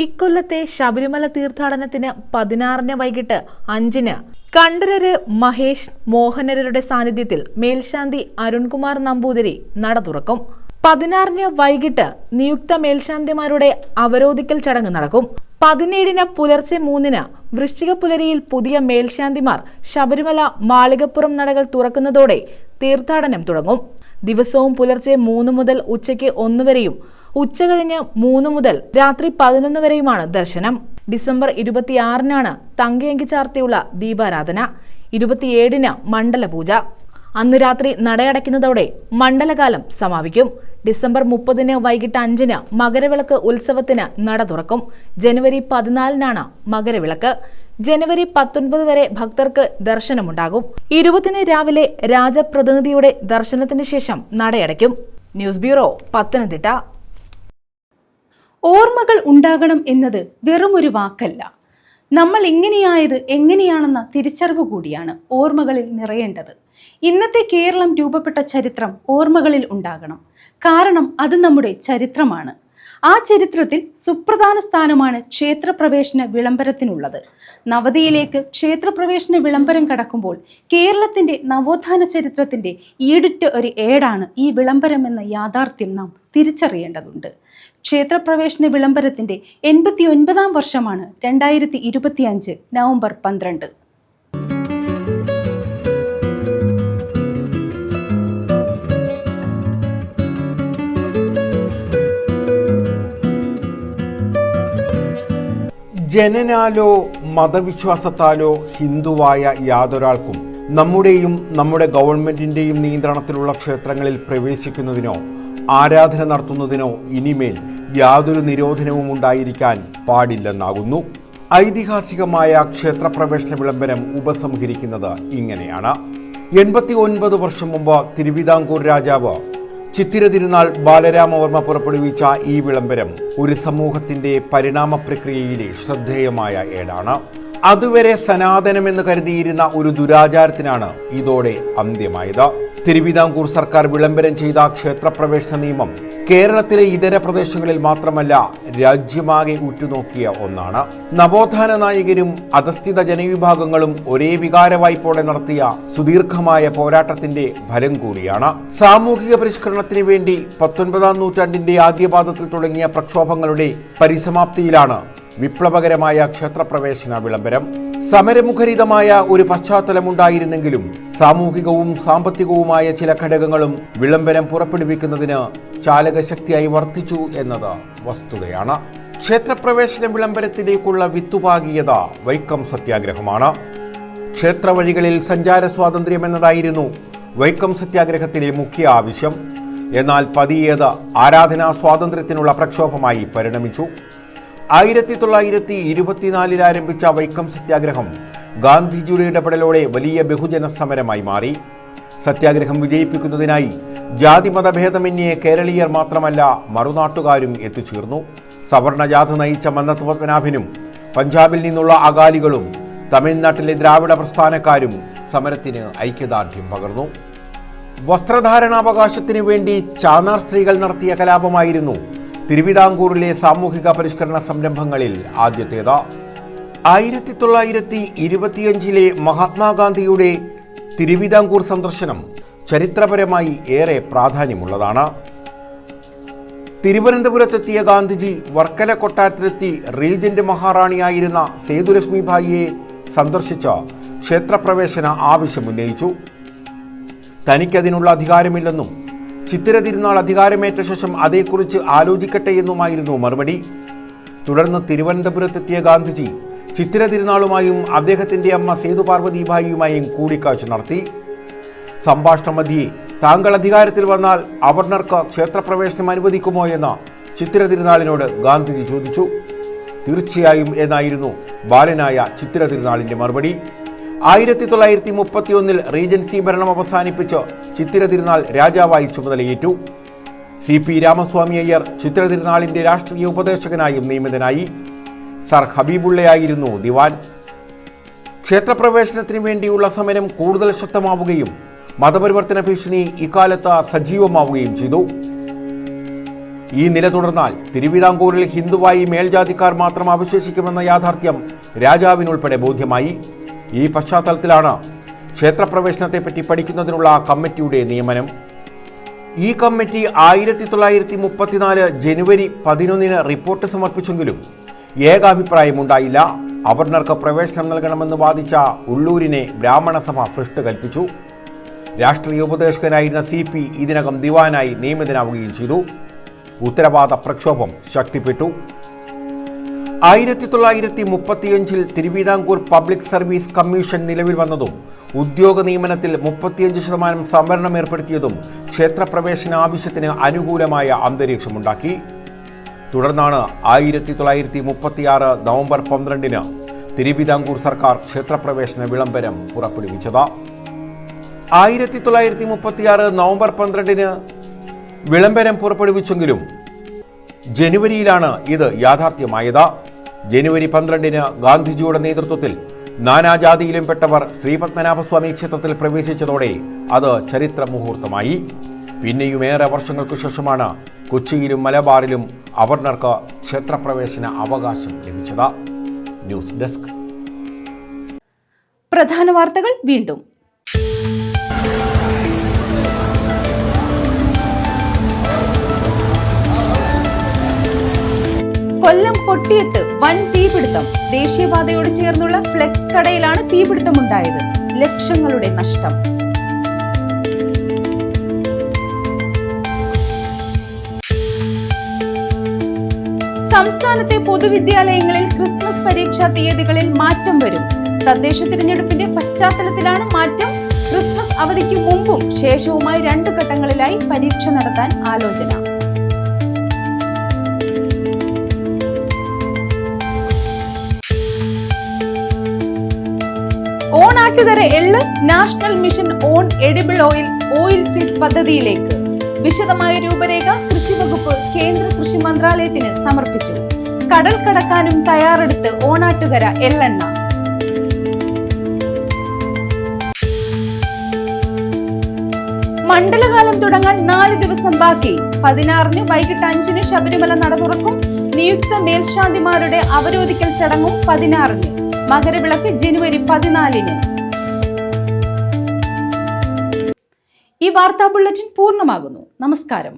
Speaker 8: ഇക്കൊല്ലത്തെ ശബരിമല തീർത്ഥാടനത്തിന് 16-ന് വൈകിട്ട് 5-ന് കണ്ഠരര് മഹേഷ് മോഹനരുടെ സാന്നിധ്യത്തിൽ മേൽശാന്തി അരുൺകുമാർ നമ്പൂതിരി നട തുറക്കും. 16-ന് വൈകിട്ട് നിയുക്ത മേൽശാന്തിമാരുടെ അവരോധിക്കൽ ചടങ്ങ് നടക്കും. 17-ന് പുലർച്ചെ 3-ന് വൃശ്ചിക പുലരിയിൽ പുതിയ മേൽശാന്തിമാർ ശബരിമല മാളികപ്പുറം നടകൾ തുറക്കുന്നതോടെ തീർത്ഥാടനം തുടങ്ങും. ദിവസവും പുലർച്ചെ 3 മുതൽ ഉച്ചയ്ക്ക് 1 വരെയും ഉച്ചകഴിഞ്ഞ് 3 മുതൽ രാത്രി 11 വരെയുമാണ് ദർശനം. ഡിസംബർ 26-നാണ് തങ്കയങ്കി ചാർത്തിയുള്ള ദീപാരാധന. 27-ന് മണ്ഡലപൂജ. അന്ന് രാത്രി നടയടയ്ക്കുന്നതോടെ മണ്ഡലകാലം സമാപിക്കും. ഡിസംബർ 30-ന് വൈകിട്ട് 5-ന് മകരവിളക്ക് ഉത്സവത്തിന് നട തുറക്കും. ജനുവരി 14-നാണ് മകരവിളക്ക്. ജനുവരി 19 വരെ ഭക്തർക്ക് ദർശനമുണ്ടാകും. 20-ന് രാവിലെ രാജപ്രതിനിധിയുടെ ദർശനത്തിന് ശേഷം നടയടയ്ക്കും. News bureau, Pathanamthitta.
Speaker 1: ഓർമ്മകൾ ഉണ്ടാകണം എന്നത് വെറുമൊരു വാക്കല്ല. നമ്മൾ ഇങ്ങനെയായത് എങ്ങനെയാണെന്ന തിരിച്ചറിവ് കൂടിയാണ് ഓർമ്മകളിൽ നിറയേണ്ടത്. ഇന്നത്തെ കേരളം രൂപപ്പെട്ട ചരിത്രം ഓർമ്മകളിൽ ഉണ്ടാകണം. കാരണം അത് നമ്മുടെ ചരിത്രമാണ്. ആ ചരിത്രത്തിൽ സുപ്രധാന സ്ഥാനമാണ് ക്ഷേത്രപ്രവേശന വിളംബരത്തിനുള്ളത്. നവതിയിലേക്ക് ക്ഷേത്രപ്രവേശന വിളംബരം കടക്കുമ്പോൾ കേരളത്തിന്റെ നവോത്ഥാന ചരിത്രത്തിന്റെ ഈടുറ്റ ഒരു ഏടാണ് ഈ വിളംബരം എന്ന യാഥാർത്ഥ്യം നാം തിരിച്ചറിയേണ്ടതുണ്ട്. ക്ഷേത്രപ്രവേശന വിളംബരത്തിന്റെ 89-ാം വർഷമാണ് 2025 നവംബർ 12.
Speaker 2: ജനനാലോ മതവിശ്വാസത്താലോ ഹിന്ദുവായ യാതൊരാൾക്കും നമ്മുടെയും നമ്മുടെ ഗവൺമെന്റിന്റെയും നിയന്ത്രണത്തിലുള്ള ക്ഷേത്രങ്ങളിൽ പ്രവേശിക്കുന്നതിനോ ആരാധന നടത്തുന്നതിനോ ഇനിമേൽ യാതൊരു നിരോധനവും ഉണ്ടായിരിക്കാൻ പാടില്ലെന്നാകുന്നു. ഐതിഹാസികമായ ക്ഷേത്രപ്രവേശന വിളംബരം ഉപസംഹരിക്കുന്നത് ഇങ്ങനെയാണ്. 89 വർഷം മുമ്പ് തിരുവിതാംകൂർ രാജാവ് ചിത്തിര തിരുനാൾ ബാലരാമവർമ്മ പുറപ്പെടുവിച്ച ഈ വിളംബരം ഒരു സമൂഹത്തിന്റെ പരിണാമ പ്രക്രിയയിലെ ശ്രദ്ധേയമായ ഏടാണ്. അതുവരെ സനാതനമെന്ന് കരുതിയിരുന്ന ഒരു ദുരാചാരത്തിനാണ് ഇതോടെ അന്ത്യമായത്. തിരുവിതാംകൂർ സർക്കാർ വിളംബരം ചെയ്ത ക്ഷേത്രപ്രവേശന നിയമം കേരളത്തിലെ ഇതര പ്രദേശങ്ങളിൽ മാത്രമല്ല രാജ്യമാകെ ഉറ്റുനോക്കിയ ഒന്നാണ്. നവോത്ഥാന നായകരും അധസ്ഥിത ജനവിഭാഗങ്ങളും ഒരേ വികാരവായ്പോടെ നടത്തിയ സുദീർഘമായ പോരാട്ടത്തിന്റെ ഫലം കൂടിയാണ്. സാമൂഹിക പരിഷ്കരണത്തിന് വേണ്ടി 19-ാം നൂറ്റാണ്ടിന്റെ ആദ്യപാദത്തിൽ തുടങ്ങിയ പ്രക്ഷോഭങ്ങളുടെ പരിസമാപ്തിയിലാണ് വിപ്ലവകരമായ ക്ഷേത്രപ്രവേശന വിളംബരം. സമരമുഖരിതമായ ഒരു പശ്ചാത്തലമുണ്ടായിരുന്നെങ്കിലും സാമൂഹികവും സാമ്പത്തികവുമായ ചില ഘടകങ്ങളും വിളംബരം പുറപ്പെടുവിക്കുന്നതിന് ചാലകശക്തിയായി വർത്തിച്ചു എന്നത് വസ്തുതയാണ്. ക്ഷേത്രപ്രവേശന വിളംബരത്തിലേക്കുള്ള വിത്തുപാകിയത വൈക്കം സത്യാഗ്രഹമാണ്. ക്ഷേത്രവഴികളിൽ സഞ്ചാര സ്വാതന്ത്ര്യം എന്നതായിരുന്നു വൈക്കം സത്യാഗ്രഹത്തിലെ മുഖ്യ ആവശ്യം. എന്നാൽ പതിയത് ആരാധനാ സ്വാതന്ത്ര്യത്തിനുള്ള പ്രക്ഷോഭമായി പരിണമിച്ചു. 1924 ആരംഭിച്ച വൈക്കം സത്യാഗ്രഹം ഗാന്ധിജിയുടെ ഇടപെടലോടെ വലിയ ബഹുജന സമരമായി മാറി. സത്യാഗ്രഹം വിജയിപ്പിക്കുന്നതിനായി ജാതി മതഭേദമന്യേ കേരളീയർ മാത്രമല്ല മറുനാട്ടുകാരും എത്തിച്ചേർന്നു. സവർണജാഥ നയിച്ച മന്നത്ത് പത്മനാഭനും പഞ്ചാബിൽ നിന്നുള്ള അകാലികളും തമിഴ്നാട്ടിലെ ദ്രാവിഡ പ്രസ്ഥാനക്കാരും സമരത്തിന് ഐക്യദാർഢ്യം പകർന്നു. വസ്ത്രധാരണാവകാശത്തിനു വേണ്ടി ചാന്നാർ സ്ത്രീകൾ നടത്തിയ കലാപമായിരുന്നു തിരുവിതാംകൂറിലെ സാമൂഹിക പരിഷ്കരണ സംരംഭങ്ങളിൽ ആദ്യത്തേത്. 1925 മഹാത്മാഗാന്ധിയുടെ തിരുവിതാംകൂർ സന്ദർശനം ചരിത്രപരമായി ഏറെ പ്രാധാന്യമുള്ളതാണ്. തിരുവനന്തപുരത്തെത്തിയ ഗാന്ധിജി വർക്കല കൊട്ടാരത്തിലെത്തി റീജന്റ് മഹാറാണിയായിരുന്ന സേതുലക്ഷ്മിഭായിയെ സന്ദർശിച്ച് ക്ഷേത്രപ്രവേശന ആവശ്യമുന്നയിച്ചു. തനിക്കതിനുള്ള അധികാരമില്ലെന്നും ചിത്തിര തിരുനാൾ അധികാരമേറ്റ ശേഷം അതേക്കുറിച്ച് ആലോചിക്കട്ടെ എന്നുമായിരുന്നു മറുപടി. തുടർന്ന് തിരുവനന്തപുരത്തെത്തിയ ഗാന്ധിജി ചിത്തിര തിരുനാളുമായും അദ്ദേഹത്തിൻ്റെ അമ്മ സേതുപാർവതിഭായിയുമായും കൂടിക്കാഴ്ച നടത്തി. സംഭാഷണ മധ്യേ താങ്കൾ അധികാരത്തിൽ വന്നാൽ അവർണർക്ക് ക്ഷേത്രപ്രവേശനം അനുവദിക്കുമോ എന്ന് ചിത്തിര തിരുനാളിനോട് ഗാന്ധിജി ചോദിച്ചു. തീർച്ചയായും എന്നായിരുന്നു ബാലനായ ചിത്തിര തിരുനാളിൻ്റെ മറുപടി. 1931 റീജൻസി ഭരണം അവസാനിപ്പിച്ച് ചിത്തിര തിരുനാൾ രാജാവായി ചുമതലയേറ്റു. CP രാമസ്വാമി അയ്യർ ചിത്തിര തിരുനാളിൻ്റെ രാഷ്ട്രീയ ഉപദേശകനായും നിയമിതനായി. സർ ഹബീബുള്ളയായിരുന്നു ദിവാൻ. ക്ഷേത്രപ്രവേശനത്തിന് വേണ്ടിയുള്ള സമരം കൂടുതൽ ശക്തമാവുകയും മതപരിവർത്തന ഭീഷണി ഇക്കാലത്ത് സജീവമാവുകയും ചെയ്തു. ഈ നില തുടർന്നാൽ തിരുവിതാംകൂറിൽ ഹിന്ദുവായി മേൽജാതിക്കാർ മാത്രം അവശേഷിക്കുമെന്ന യാഥാർത്ഥ്യം രാജാവിനുൾപ്പെടെ ബോധ്യമായി. ഈ പശ്ചാത്തലത്തിലാണ് ക്ഷേത്രപ്രവേശനത്തെപ്പറ്റി പഠിക്കുന്നതിനുള്ള കമ്മിറ്റിയുടെ നിയമനം. ഈ കമ്മിറ്റി 1934 ജനുവരി 11 റിപ്പോർട്ട് സമർപ്പിച്ചെങ്കിലും ഏകാഭിപ്രായമുണ്ടായില്ല. അവർണർക്ക് പ്രവേശനം നൽകണമെന്ന് വാദിച്ച ഉള്ളൂരിനെ ബ്രാഹ്മണ സഭ ഭ്രഷ്ട് കൽപ്പിച്ചു. രാഷ്ട്രീയ ഉപദേശകനായിരുന്ന CP ഇതിനകം ദിവാനായി നിയമിതനാവുകയും ചെയ്തു. ഉത്തരവാദ പ്രക്ഷോഭം ശക്തിപ്പെട്ടു. 1935 തിരുവിതാംകൂർ പബ്ലിക് സർവീസ് കമ്മീഷൻ നിലവിൽ വന്നതും ഉദ്യോഗ നിയമനത്തിൽ 35% സംവരണം ഏർപ്പെടുത്തിയതും ക്ഷേത്രപ്രവേശന ആവശ്യത്തിന് അനുകൂലമായ അന്തരീക്ഷമുണ്ടാക്കി. തുടർന്നാണ് 1936 നവംബർ 12 തിരുവിതാംകൂർ സർക്കാർ ക്ഷേത്രപ്രവേശന വിളംബരം പുറപ്പെടുവിച്ചത്. 1936 നവംബർ 12 വിളംബരം പുറപ്പെടുവിച്ചെങ്കിലും ജനുവരിയിലാണ് ഇത് യാഥാർത്ഥ്യമായത്. ജനുവരി 12 ഗാന്ധിജിയുടെ നേതൃത്വത്തിൽ നാനാജാതിയിലും പെട്ടവർ ശ്രീപത്മനാഭസ്വാമി ക്ഷേത്രത്തിൽ പ്രവേശിച്ചതോടെ അത് ചരിത്ര മുഹൂർത്തമായി. പിന്നെയുമേറെ വർഷങ്ങൾക്ക് ശേഷമാണ് കൊച്ചിയിലും മലബാറിലും അവർണർക്ക് ക്ഷേത്രപ്രവേശന അവകാശം ലഭിച്ചത്. News desk.
Speaker 1: പ്രധാന വാർത്തകൾ വീണ്ടും. കൊല്ലം കൊട്ടിയത്ത് വൻ തീപിടുത്തം. ദേശീയപാതയോട് ചേർന്നുള്ള ഫ്ലെക്സ് കടയിലാണ് തീപിടുത്തമുണ്ടായത്. ലക്ഷങ്ങളുടെ നഷ്ടം. സംസ്ഥാനത്തെ പൊതുവിദ്യാലയങ്ങളിൽ ക്രിസ്മസ് പരീക്ഷാ തീയതികളിൽ മാറ്റം വരും. തദ്ദേശ തിരഞ്ഞെടുപ്പിന്റെ പശ്ചാത്തലത്തിലാണ് മാറ്റം. ക്രിസ്മസ് അവധിക്ക് മുമ്പും ശേഷവുമായി 2 ഘട്ടങ്ങളിലായി പരീക്ഷ നടത്താൻ ആലോചന. ഓണാട്ടുകര എള്ള് national mission on edible oil seed പദ്ധതിയിലേക്ക് വിശദമായ രൂപരേഖ കൃഷിവകുപ്പ് കേന്ദ്ര കൃഷി മന്ത്രാലയത്തിന് സമർപ്പിച്ചു. കടൽ കടക്കാനും തയ്യാറെടുത്ത് ഓണാട്ടുകര എള്ളെണ്ണ. മണ്ഡലകാലം തുടങ്ങാൻ 4 ദിവസം ബാക്കി. 16 വൈകിട്ട് 5 ശബരിമല നട തുറക്കും. നിയുക്ത മേൽശാന്തിമാരുടെ അവരോധിക്കൽ ചടങ്ങും 16. മകരവിളക്ക് ജനുവരി 14. ഈ വാർത്താ ബുള്ളറ്റിൻ പൂർണ്ണമാകുന്നു. നമസ്കാരം.